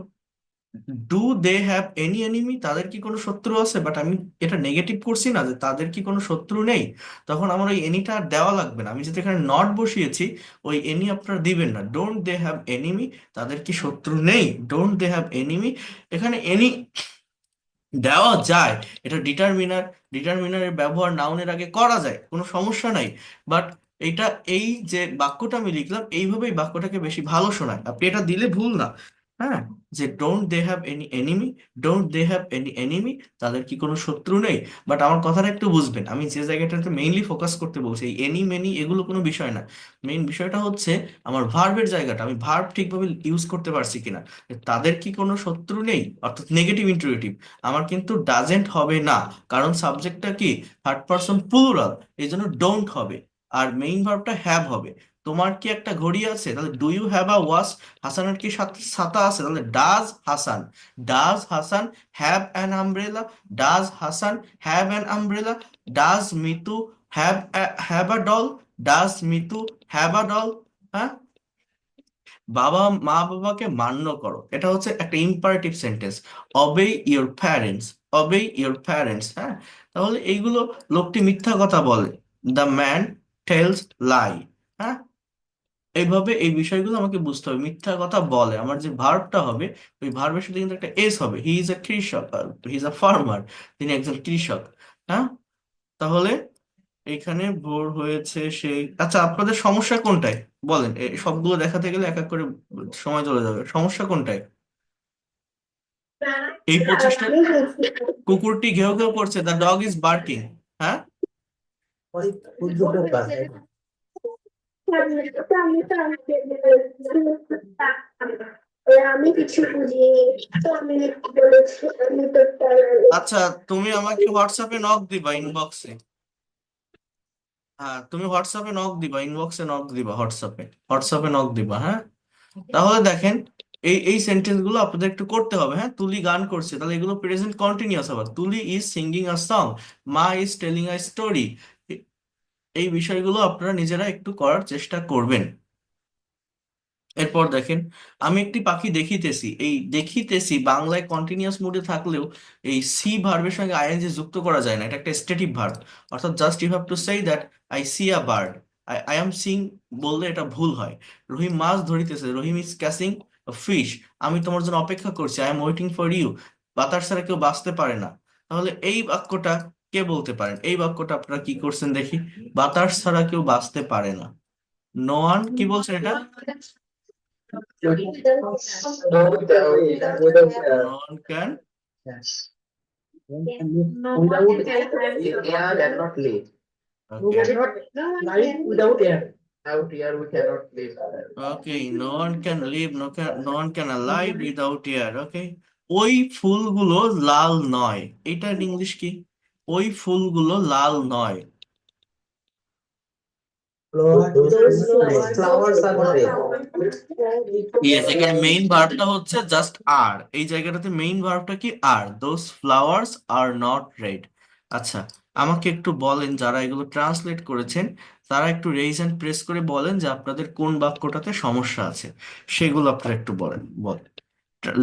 do they have any enemy, তাদের কি কোনো শত্রু আছে? বাট আমি এটা নেগেটিভ করছি না, যে তাদের কি কোনো শত্রু নেই, তখন আমার ওই এনিটা আর দেওয়া লাগবে না। আমি যদি এখানে নট বসিয়েছি, ওই এনি আপনারা দিবেন না। ডোন্ট দে হ্যাভ এনিমি, তাদের কি শত্রু নেই? Don't they have enemy. এখানে এনি দেওয়া যায়, এটা ডিটারমিনারের ব্যবহার নাউনের আগে করা যায়, কোনো সমস্যা নাই, বাট এইটা, এই যে বাক্যটা আমি লিখলাম এইভাবেই বাক্যটাকে বেশি ভালো শোনায়, আপনি এটা দিলে ভুল না। হ্যাঁ, যে don't they have any enemy, don't they have any enemy, তাদের কি কোনো শত্রু নেই। বাট আমার কথাটা একটু বুঝবেন, আমি যে জায়গাটাতে মেইনলি ফোকাস করতে বলছি, এই এনি মেনি এগুলো কোনো বিষয় না, মেইন বিষয়টা হচ্ছে আমার ভার্বের জায়গাটা, আমি ভার্ব ঠিকভাবে ইউজ করতে পারছি কিনা। তাদের কি কোনো শত্রু নেই, অর্থাৎ নেগেটিভ ইন্টারোগেটিভ, আমার কিন্তু ডাজেন্ট হবে না, কারণ সাবজেক্টটা কি থার্ড পারসন প্লুরাল, এই জন্য ডোন্ট হবে। আর মেইন ভার্বটা হ্যাভ হবে। তোমার কি একটা ঘড়ি আছে? তাহলে do you have a watch. হাসানের কি ছাতা আছে? তাহলে does Hasan have an umbrella, does Hasan have an umbrella, does Mitu have a doll, does Mitu have a doll. হ্যাঁ, মা বাবাকে মান্য করো, এটা হচ্ছে একটা imperative sentence. Obey your parents, obey your parents, হ্যাঁ। তাহলে এইগুলো, লোকটি মিথ্যা কথা বলে, দ্য ম্যান টেলস লাই, হ্যাঁ। এইভাবে এই বিষয়গুলো আমাকে বুঝতে হবে, মিথ্যা কথা বলে, আমার যে ভার্বটা হবে, ওই ভার্বের সাথে কিন্তু একটা এস হবে। হি ইজ এ কৃষক, হি ইজ আ ফার্মার, তিনি একজন কৃষক, হ্যাঁ। তাহলে এখানে ভোর হয়েছে সেই, আচ্ছা, আপনাদের সমস্যা কোনটায় বলেন? সবগুলো দেখাতে গেলে এক এক করে সময় চলে যাবে। সমস্যা কোনটায়? এই 25টা, কুকুরটি ঘেউ ঘেউ করছে, দ্য ডগ ইজ বার্কিং, হ্যাঁ। আমি কিছু বুঝিনি, তো আমি বলেছি আমি তো আচ্ছা, তুমি আমাকে হোয়াটসঅ্যাপে নক দিবা ইনবক্সে, হ্যাঁ, তুমি হোয়াটসঅ্যাপে নক দিবা, ইনবক্সে নক দিবা, হোয়াটসঅ্যাপে নক দিবা, হ্যাঁ। তাহলে দেখেন, এই সেন্টেন্স গুলো আপনাদের একটু করতে হবে। হ্যাঁ, তুলি গান করছে, তাহলে এগুলো প্রেজেন্ট কন্টিনিউয়াস হবে। তুলি ইজ সিঙ্গিং আ সং, মা ইজ টেলিং আ স্টোরি। এই বিষয়গুলো আপনারা নিজেরা একটু করার চেষ্টা করবেন। এরপর দেখেন, আমি একটি পাখি দেখিতেছি। এই দেখিতেছি বাংলায় কন্টিনিউয়াস মুডে থাকলেও এই সি ভার্বের সঙ্গে আইএনজি যুক্ত করা যায় না, এটা একটা স্ট্যাটিক ভার্ব। অর্থাৎ just you have to say that I see a bird. I am sing বললে এটা ভুল হয়। রহিম মাছ ধরিতেছে, রহিম ইজ ক্যাচিং ফিশ। আমি তোমার জন্য অপেক্ষা করছি, I am waiting for you. বাতাস ছাড়া কেউ বাঁচতে পারে না। তাহলে এই বাক্যটা কে বলতে পারেন? এই বাক্যটা আপনারা কি করছেন দেখি, বাতাস ছাড়া কেউ বাঁচতে পারে না। নো ওয়ান, কি বলছেন এটা? No one can. Without air cannot live. Okay. Life without air. Without air we cannot live. Okay. No one can live. No one can alive without air. Okay. ওই ফুলগুলো লাল নয়, এটার ইংলিশ কি? ওই ফুলগুলো লাল নয়। Flowers are red. ইয়েস, এখানে main ভার্বটা হচ্ছে জাস্ট আর। এই জায়গাটাতে মেইন ভার্বটা কি? Are. Those flowers are not red. আচ্ছা, আমাকে একটু বলেন, যারা এগুলো ট্রান্সলেট করেছেন তারা একটু রেইজ হ্যান্ড প্রেস করে বলেন যে আপনাদের কোন বাক্যটাতে সমস্যা আছে, সেগুলো আপনারা একটু বলেন।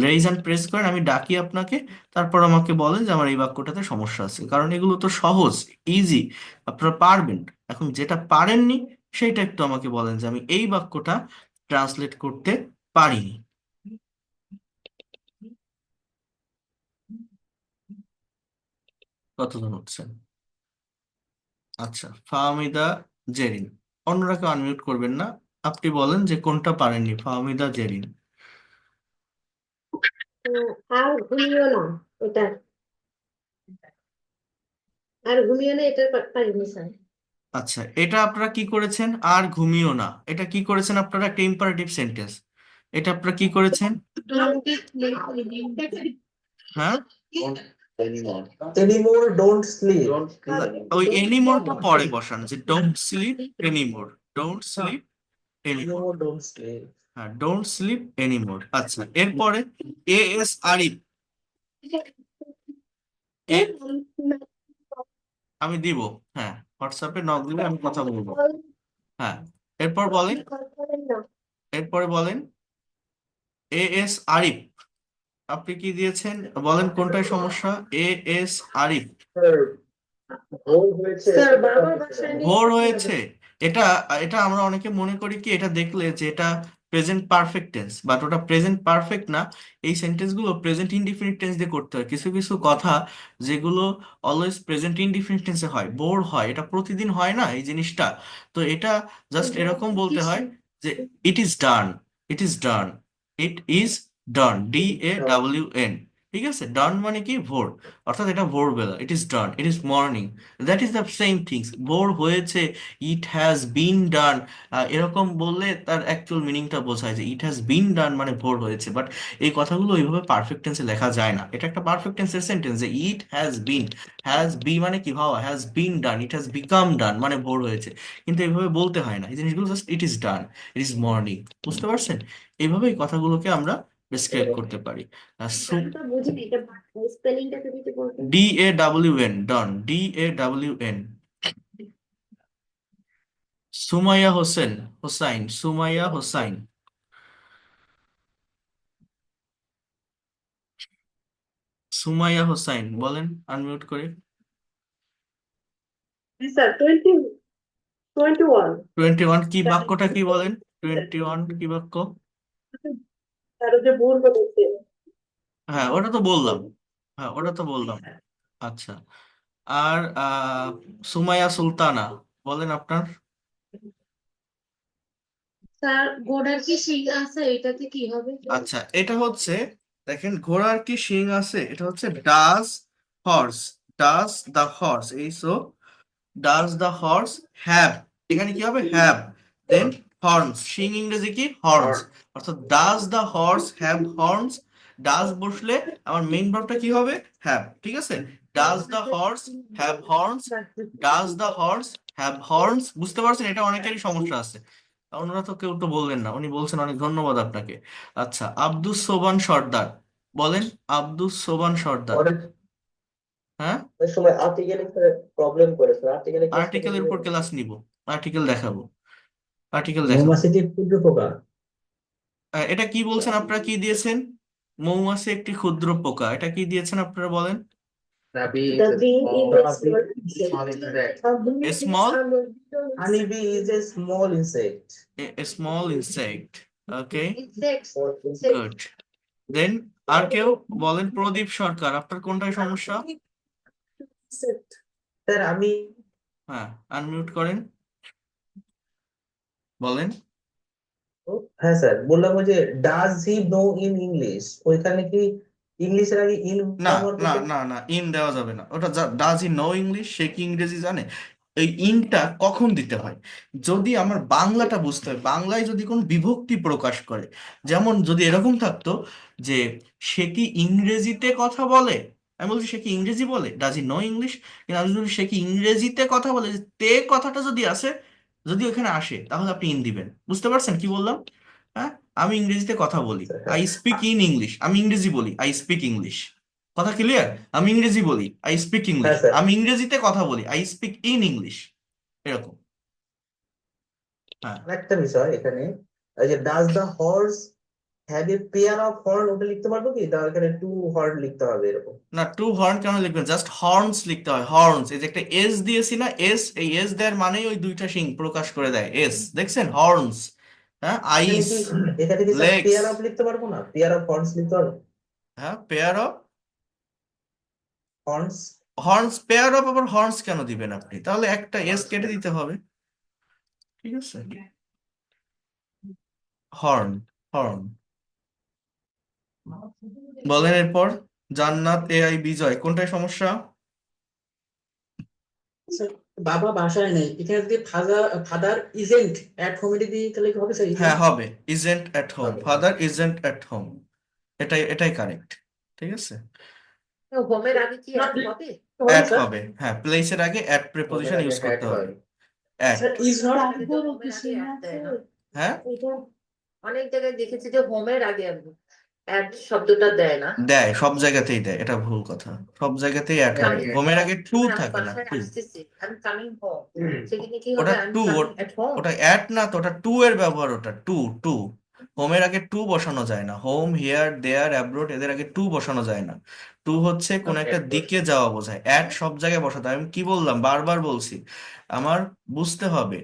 রেইজ হ্যান্ড প্রেস করেন, আমি ডাকি আপনাকে, তারপর আমাকে বলেন যে আমার এই বাক্যটাতে সমস্যা আছে। কারণ এগুলো তো সহজ, ইজি, আপনারা পারবেন। এখন যেটা পারেননি সেইটা একটু আমাকে বলেন যে আমি এই বাক্যটা ট্রান্সলেট করতে পারিনি। কতজন হচ্ছেন? আচ্ছা, ফাহমিদা, জেরিন। অন্যরা কেউ আনমিউট করবেন না, আপনি বলেন যে কোনটা পারেননি। ফাহমিদা, জেরিন। আর ঘুমিও না, এটা আর ঘুমিও না, এটা পারিনি স্যার। আচ্ছা, এটা আপনারা কি করেছেন? আর ঘুমিও না, এটা কি করেছেন আপনারা? একটা ইম্পারেটিভ সেন্টেন্স। এটা আপনারা কি করেছেন? হ্যাঁ, Anymore, don't sleep. ওই এনিমোরটা পরে বসান, যে don't sleep anymore. Don't sleep anymore. Anymore, don't sleep. হ্যাঁ, ডোন্ট স্লিপ এনিমোর। আচ্ছা, এরপরে এ এস আরিফ। এ- আমি দিব, হ্যাঁ, হোয়াটসঅ্যাপে নক দিলে আমি কথা বলবো। হ্যাঁ, এরপর বলেন, এরপরে বলেন এ এস আরিফ। আপনি কি দিয়েছেন? বলেন কোনটায় সমস্যা? A S Arif. স্যার বাবার বাসায় নেই। ভোর হয়েছে, এটা এটা আমরা অনেকে মনে করি কি এটা দেখলে যে এটা প্রেজেন্ট পারফেক্ট টেন্স, বাট ওটা প্রেজেন্ট পারফেক্ট না। এই সেন্টেন্স গুলো প্রেজেন্ট ইনডিফিনিট টেন্স দিয়ে করতে হয়। কিছু কিছু কথা যেগুলো অলওয়েজ প্রেজেন্ট ইনডিফিনিট টেন্সে হয়, বোর হয়, এটা প্রতিদিন হয় না এই জিনিসটা। তো এটা জাস্ট এরকম বলতে হয় যে it is done, it is done, it is done, DAWN। ঠিক আছে, ডান মানে কি? ভোর। অর্থাৎ এটা ভোরবেলা, it is done, it is morning. That is the same things. ভোর হয়েছে, ইট হ্যাজ বিন ডান, এরকম বললে তার অ্যাকচুয়াল মিনিংটা বোঝায় যে ইট হ্যাজ বিন ডান মানে ভোর হয়েছে। বাট এই কথাগুলো ওইভাবে পারফেক্ট টেন্সে লেখা যায় না। এটা একটা পারফেক্ট টেন্সের সেন্টেন্স যে it has been, has be মানে কি ভাবা, has been done, it has become done মানে ভোর হয়েছে। কিন্তু এইভাবে বলতে হয় না এই জিনিসগুলো, just it is done, it is morning. বুঝতে পারছেন? এইভাবে এই কথাগুলোকে আমরা প্রেসক্রাইব করতে পারি। তো বুঝিনি, এটা স্পেলিংটা যদি একটু বলতেন। DAWN, ডান, DAWN। সুমাইয়া হোসেন, হোসাইন, সুমাইয়া হোসাইন। সুমাইয়া হোসাইন বলেন আনমিউট করে। স্যার 21 21 কি বাক্যটা কি বলেন? 21 কি বাক্য? স্যার যে ভুল বলেছে। হ্যাঁ, ওটা তো বললাম। হ্যাঁ, ওটা তো বললাম। আচ্ছা, আর সুমাইয়া সুলতানা বলেন আপনার। স্যার ঘোড়ার কি শিং আছে, এটাতে কি হবে? আচ্ছা, এটা হচ্ছে, দেখেন, ঘোড়ার কি শিং আছে, এটা হচ্ছে does horse, does the horse, এই so does the horse have, এখানে কি হবে? হ্যাভ, দেন হর্নস, শিং ইংরেজি কি? হর্নস। অর্থাৎ does the horse have horns. Does বসলে আমার মেইন ভার্বটা কি হবে? হ্যাভ। ঠিক আছে, does the horse have horns, does the horse have horns. বুঝতে পারছেন? এটা অনেকেরই সমস্যা আছে। ওনারা তো কেউ তো বললেন না, উনি বলছেন অনেক ধন্যবাদ আপনাকে। আচ্ছা, আব্দুস সোবান সর্দার বলেন, আব্দুস সোবান সর্দার। অনেক হ্যাঁ, সময় আর্টিকেল প্রবলেম করেছে, আর্টিকেলে আর্টিকেলের উপর ক্লাস নিব, আর্টিকেল দেখাবো, আর্টিকেল দেখাবো। মৌমাছিটি ক্ষুদ্র পোকা। এটা কি বলছেন আপনারা, কি দিয়েছেন? মৌমাছি একটি ক্ষুদ্র পোকা, এটা কি দিয়েছেন আপনারা বলেন? The bee The is a bee small, is a small small insect. insect. A bee is Small? a little Honeybee is a small insect. A small insect. Okay, insect. good. Then আর কেউ বলেন, প্রদীপ সরকার, আপনার কোনটায় সমস্যা? Sir আমি হ্যাঁ, unmute করেন, বলেন। হ্যাঁ স্যার বললাম ওই যে does he know in English, ওইখানে কি ইংলিশের আগে ইন না ব্যবহার না করতে না না, ইন দেওয়া যাবে না, ওটা ডাজ ই নো ইংলিশ, সে কি ইংরেজি জানে? এই ইনটা কখন দিতে হয়? যদি আমার বাংলাটা বুঝতে হয়, বাংলায় যদি কোনো বিভক্তি প্রকাশ করে, যেমন যদি এরকম থাকতো যে সে কি ইংরেজিতে কথা বলে, আমি বলছি সে কি ইংরেজি বলে, ডাজ ই নো ইংলিশ। কিন্তু আমি যদি সে কি ইংরেজিতে কথা বলে, যে তে কথাটা যদি আসে, যদি ওখানে আসে, তাহলে আপনি ইন দিবেন। বুঝতে পারছেন কি বললাম? হ্যাঁ, আমি ইংরেজিতে কথা বলি, আই স্পিক ইন ইংলিশ, আমি ইংরেজি বলি, আই স্পিক ইংলিশ। কথা ক্লিয়ার? আমি ইংরেজি বলি, আই স্পিক ইংলিশ, হ্যাঁ স্যার আমি ইংরেজিতে কথা বলি, আই স্পিক ইন ইংলিশ, এরকম। হ্যাঁ, আরেকটা বিষয় এখানে, এই যে does the horse have a pair of horn, ওটা লিখতে পারবো কি, তার এখানে টু হর্ন লিখতে হবে এরকম। না, টু হর্ন কেন লিখবেন? জাস্ট হর্নস লিখতে হয়, হর্নস। এই যে একটা এস দিয়েছি না, এস, এই এস দেওয়ার মানেই ওই দুইটা শিং প্রকাশ করে দেয়, এস, দেখছেন, হর্নস। হ্যাঁ, এখানে আইস, কি এখানে কি স্যার লেগস। পেয়ার অফ লিখতে পারবো না, পেয়ার অফ হর্নস লিখতে পারবো? হ্যাঁ, pair of horns horns, pair of আবার হর্নস কেন দিবেন আপনি? তাহলে একটা এস কেটে দিতে হবে, ঠিক আছে। Horn, horn. বলেন এরপর, জান্নাত, এআই, বিজয়, কোনটায় সমস্যা? স্যার, বাবা বাসায় নেই, এখানে যদি ফাদার ইজেন্ট এট হোম এটি দিই তাহলে কি হবে স্যার? হ্যাঁ হবে, ইজেন্ট এট হোম, হবে। ফাদার ইজেন্ট এট হোম, এটাই এটাই কারেক্ট, ঠিক আছে। হোমের আগে কি add হবে? অ্যাট হবে, হ্যাঁ, প্লেসের আগে অ্যাট হোমের প্রিপোজিশন আগে ইউজ হ্যাট করতে হবে, হয়। অ্যাট। Sir is not. হোমের আগে add দেয় না? হ্যাঁ, অনেক জায়গায় দেখেছি যে হোমের আগে add শব্দটা দেয় না। দেয়, সব জায়গাতেই দেয়, এটা ভুল কথা, সব জায়গাতেই অ্যাট হবে, Coming হোমের আগে টু মানে আমি থাকে না, বাসায় টু। আসতেছি, আমি কামিং হোম, সেখানে কি ওটা হবে? আমি টু, কামিং এট হোম। ওটা অ্যাট না তো, ওটা টু এর ব্যবহার, ওটা টু, টু। হোমের আগে টু বসানো যায় না, হোম, হিয়ার, দেয়ার, অ্যাব্রোড, এদের আগে টু বসানো যায় না। টু হচ্ছে কোন একটা দিকে যাওয়া বোঝায়, অ্যাট সব জায়গায় বসাতে হয়। আমি কি বললাম, বারবার বলছি, আমার বুঝতে হবে,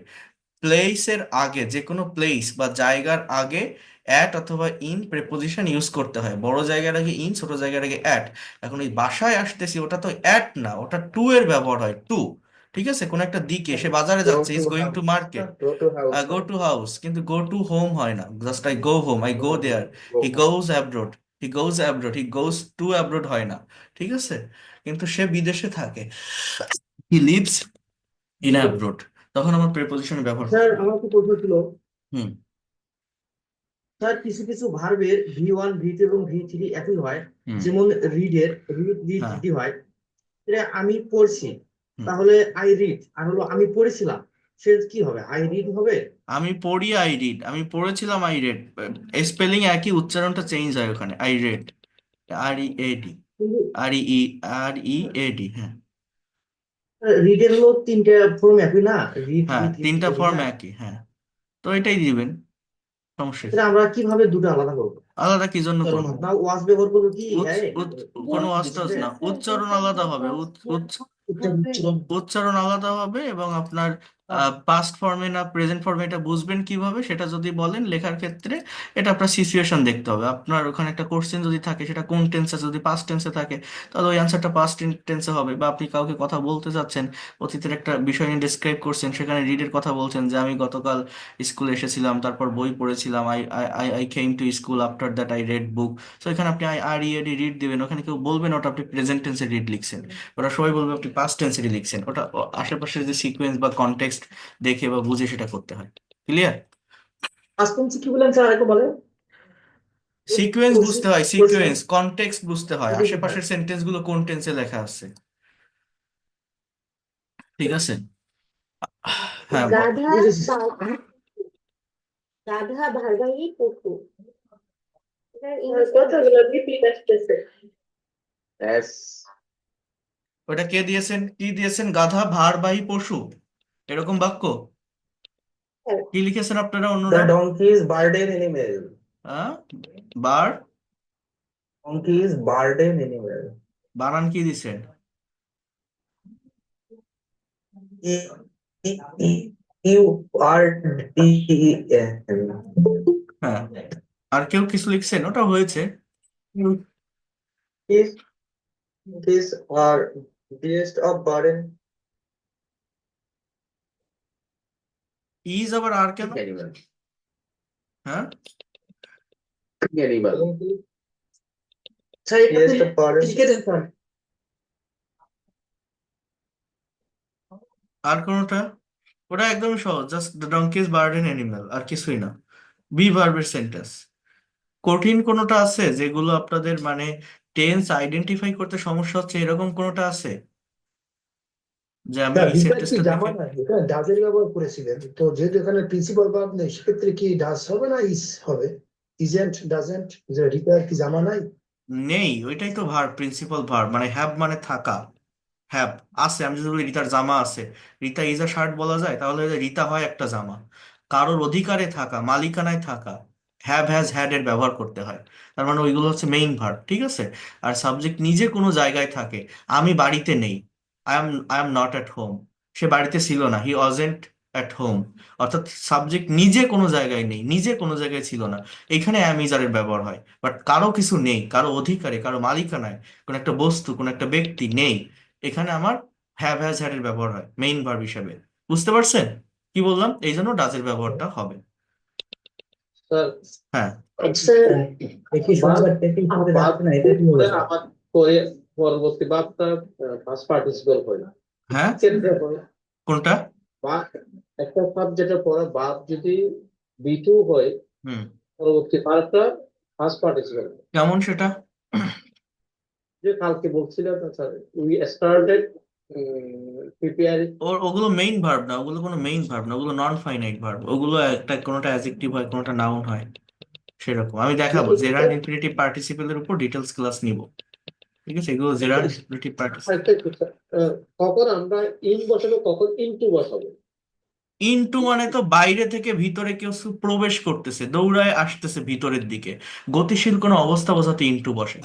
প্লেসের আগে, যে কোনো প্লেস বা জায়গার আগে অ্যাট অথবা ইন প্রিপোজিশন ইউজ করতে হয়। বড় জায়গার আগে ইন, ছোট জায়গার আগে অ্যাট। এখন এই বাসায় আসতেছি, ওটা তো অ্যাট না, ওটা টু এর ব্যবহার হয়, টু। ঠিক আছে, কোন একটা দিকে, সে বাজারে Go যাচ্ছে, to is going to house, market. go to house go হয়। টু হাউস, কিন্তু গো টু হোম হয় না, just I go home, I go there. Go he home. Goes abroad, he goes abroad, he goes to abroad হয় না, ঠিক আছে। কিন্তু সে বিদেশে থাকে, হি লিভস ইন অ্যাব্রোড, তখন আমার প্রিপোজিশনের ব্যবহার স্যার করতে হবে। আমার কি প্রশ্ন ছিল, হুম, স্যার কিছু কিছু ভার্বের V1 V2 এবং V3 একই হয়, হুম, যেমন রিডের রিড হ্যাঁ, যদি হয়, এটা আমি পড়ছি, হুম। তাহলে আই রিড, আর হলো আমি পড়েছিলাম, সে কি হবে? আই রিড হবে। আমি পড়ি, আই রিড, আমি পড়েছিলাম, আই রেড, স্পেলিং একই, উচ্চারণটা চেঞ্জ হয় ওখানে, I read, R E A D, কিন্তু R E, R E A D, হ্যাঁ। রিডের হলো তিনটে ফর্ম একই না, রিড হ্যাঁ, রিড রিড তিনটা একই ফর্ম না, একই, হ্যাঁ, তো এটাই দিবেন, সমস্যা কি? তাহলে আমরা কিভাবে দুটো আলাদা করবো? আলাদা কি জন্য উচ্চারণ করব? না ওয়াজ ব্যবহার করবো কি? উচ্চ হ্যাঁ, উচ্চ কোনো অস্তাজ না, উচ্চারণ আলাদা হবে, উচ্চারণ। উচ্চারণ আলাদা হবে, এবং আপনার পাস্ট ফর্মে না প্রেজেন্ট ফর্মে, এটা বুঝবেন কিভাবে সেটা যদি বলেন লেখার ক্ষেত্রে, এটা আপনার সিচুয়েশন দেখতে হবে। আপনার ওখানে একটা কোশ্চেন যদি থাকে, সেটা কোন টেন্সে, যদি পাস্ট টেন্সে থাকে, তাহলে ওই অ্যান্সারটা পাস্ট টেন্সে হবে। বা আপনি কাউকে কথা বলতে যাচ্ছেন, অতীতের একটা বিষয় নিয়ে ডিসক্রাইব করছেন, সেখানে রিডের কথা বলছেন, যে আমি গতকাল স্কুলে এসেছিলাম, তারপর বই পড়েছিলাম, I I I I came to school after that I read book. তো এখানে আপনি I R E eddy read দিবেন, ওখানে কেউ বলবেন ওটা আপনি প্রেজেন্ট টেন্সে রিড লিখছেন, ওরা সবাই বলবে আপনি পাস্ট টেন্সে লিখছেন। ওটা আশেপাশের যে সিকোয়েন্স বা কনটেক্সট দেখে বা বুঝে সেটা করতে হয়। ক্লিয়ার? আসতেন্স কি বলেন স্যার, আরেকবার বলেন। সিকোয়েন্স বুঝতে হয়, সিকোয়েন্স, কনটেক্সট বুঝতে হয়, হ্যাঁ। আশেপাশের সেন্টেন্স গুলো কোন টেন্সে লেখা আছে, ঠিক আছে। হ্যাঁ, গাধা বুঝেছি। পালকা গাধা ভারবাহী পশু। এটার আর ইংলিশ কথাগুলো রিপিট আসতেছে। Yes. ওটা কে দিয়েছেন? কি দিয়েছেন? গাধা ভারবাহী পশু, এরকম বাক্য কি লিখেছেন আপনারা The অন্যরা? donkey is burden animal. Bar Donkey is burden animal. বানান কি দিছেন? Burden. হ্যাঁ, আর কেউ কিছু লিখছেন? ওটা হয়েছে। These are beast of burden is আবার আর কেন? animal. হ্যাঁ, Animal. Beast of burden. আর কোনটা? ওটা একদম সহজ, just the donkey is burden animal, আর কিছুই না। বি ভার্বের সেন্টেন্স। কঠিন কোনোটা আছে যেগুলো আপনাদের মানে টেন্স আইডেন্টিফাই করতে সমস্যা হচ্ছে, এরকম কোনোটা আছে যে আমি না, এই রিটার কি সেন্টেন্সটা জামা দেখে? না, এখানে ডাজের ব্যবহার করেছিলেন, তো যেহেতু এখানে প্রিন্সিপাল ভার্ব নেই, সেক্ষেত্রে কি ডাজ হবে না ইজ হবে? ইজেন্ট, ডাজেন্ট, যে রিটার কি জামা নাই? নেই, ওইটাই তো ভার্ব, প্রিন্সিপাল ভার্ব, মানে হ্যাভ মানে থাকা। হ্যাভ আছে, আমি যদি বলি রিতার জামা আছে, রিতা ইজ আ শার্ট বলা যায়? তাহলে রিতা হয় একটা জামা। কারোর অধিকারে থাকা, মালিকানায় থাকা, হ্যাভ হ্যাজ হ্যাড এর ব্যবহার করতে হয়। তার মানে ওইগুলো হচ্ছে মেইন ভার্ব, ঠিক আছে? আর সাবজেক্ট নিজে কোনো জায়গায় থাকে। আমি বাড়িতে নেই, I am not at home. সে বাড়িতে ছিল না, হি ওয়াজন্ট অ্যাট হোম। অর্থাৎ সাবজেক্ট নিজে কোনো জায়গায় নেই, নিজে কোনো জায়গায় ছিল না, এখানে অ্যাম ইজ আর এর ব্যবহার হয়। বাট কারো কিছু নেই, কারো অধিকারে, কারো মালিকানায়, কোনো একটা বস্তু, কোনো একটা ব্যক্তি নেই, এখানে আমার হ্যাভ হ্যাজ হ্যাড এর ব্যবহার হয় মেইন ভার্ব হিসেবে। বুঝতে পারছেন কি বললাম? এই জন্য ডাজের ব্যবহারটা হবে। Sir, হ্যাঁ, আচ্ছা, একই সংখ্যার টেকিং করে যাচ্ছে না, এটা কি হলো স্যার? আমার পরে পরবর্তী বার্তা ফার্স্ট পার্টিসিপেল হয়। হ্যাঁ, ক্ষেত্রে হয় কোনটা? বা একটা সাবজেক্টের পরে বাদ যদি B2 হয়, হুম, পরবর্তী পার্টটা ফার্স্ট পার্টিসিপেল। কেমন সেটা? যে কালকে বলছিলাম স্যার, উই স্টার্টেড প্রিপেয়ারিং। ওগুলো মেইন ভার্ব না, ওগুলো কোনো মেইন ভার্ব না, ওগুলো নন ফাইনাইট ভার্ব। ওগুলো একটা কোনোটা অ্যাডজেক্টিভ হয়, কোনোটা নাউন হয়, সেরকম। আমি দেখাবো জেরান্ড ইনফিনিটিভ পার্টিসিপেলের উপর ডিটেলস ক্লাস নিব, ঠিক আছে? এগুলো জেরান্ড ইনফিনিটিভ পার্টিসিপেল। কখন আমরা ইন বসাবো, কখন ইনটু বসাবো? ইনটু মানে তো বাইরে থেকে ভিতরে কেউ প্রবেশ করতেছে, দৌড়ায় আসতেছে ভিতরের দিকে, গতিশীল কোনো অবস্থা বোঝাতে ইনটু বসে,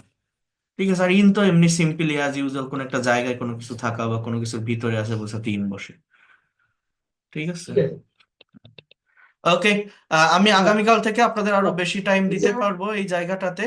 ঠিক আছে? আর ইন তো এমনি সিম্পলি অ্যাজ ইউজুয়াল কোনো একটা জায়গায় কোনো কিছু থাকা বা কোনো কিছুর ভিতরে আছে বোঝাতে ইন বসে, ঠিক আছে? ওকে, আমি আগামীকাল থেকে আপনাদের আরো বেশি টাইম দিতে পারবো এই জায়গাটাতে।